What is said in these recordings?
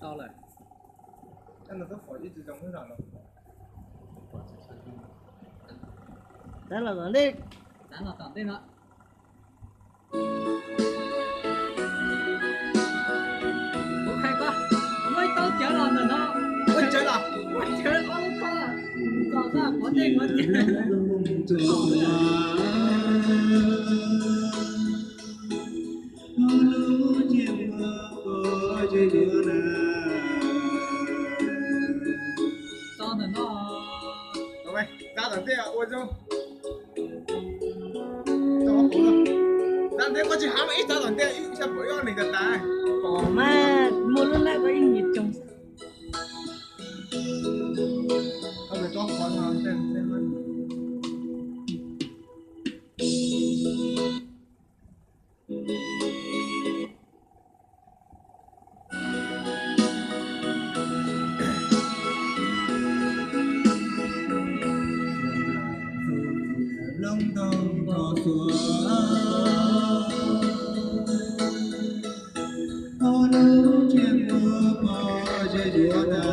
到了。但是这火一直中会啥的。Đó là còn đi. Đã là tạm tên đó. Ủa khai quá. Mới tao chở lòng rồi đó. Ôi trời ạ. Ôi trời ơi con à. Còn ra có tên có sao rồi nó. Rồi mày, ra tận thế à, ôi trời. Cho nó cố rồi. Ra thế có chỉ hám ít ra tận thế, ít sẽ bối con mình thật tài. Ồ mà mua lúc nãy có ít nhiệt trong. Không phải cho con nào xem hơn. Long tông thọ xua ô nấu chiên mưa mò chơi đùa ta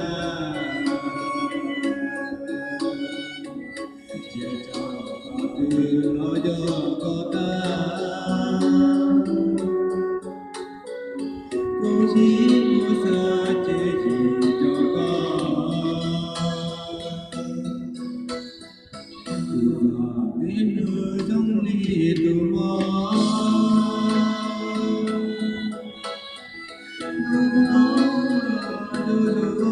chia cho có từ lo cho có ta cô chỉ mua xa chơi gì cho con đến nơi trong ly từ mò đâu cho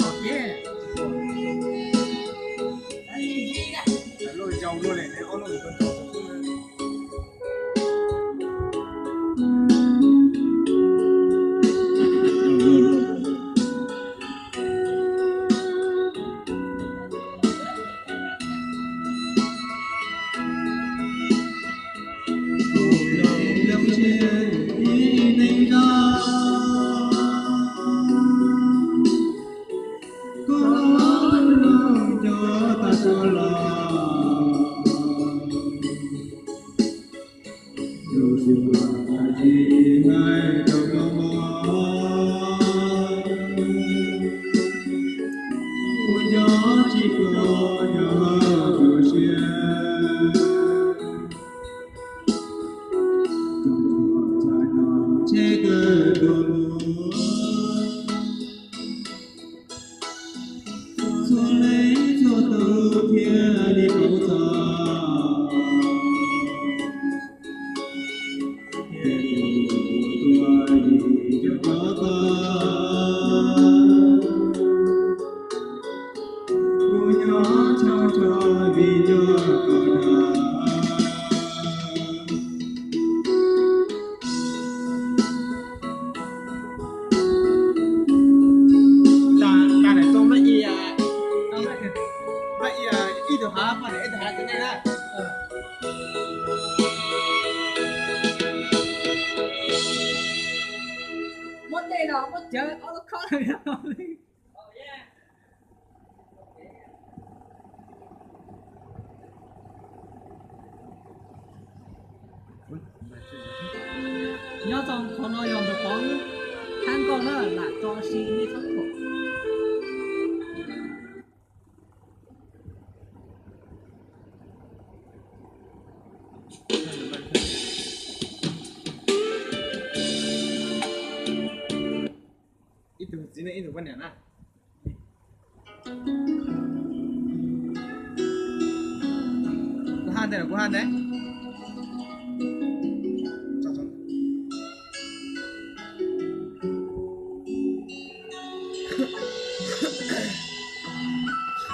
được nhé lôi dầu luôn này có lôi con dầu mất đây nào mất chơi nó khó rồi nào nhớ rằng con nó dùng được bóng hắn con nó là cho xin đi thắng cuộc itu sini itu kan ya nah kuhan deh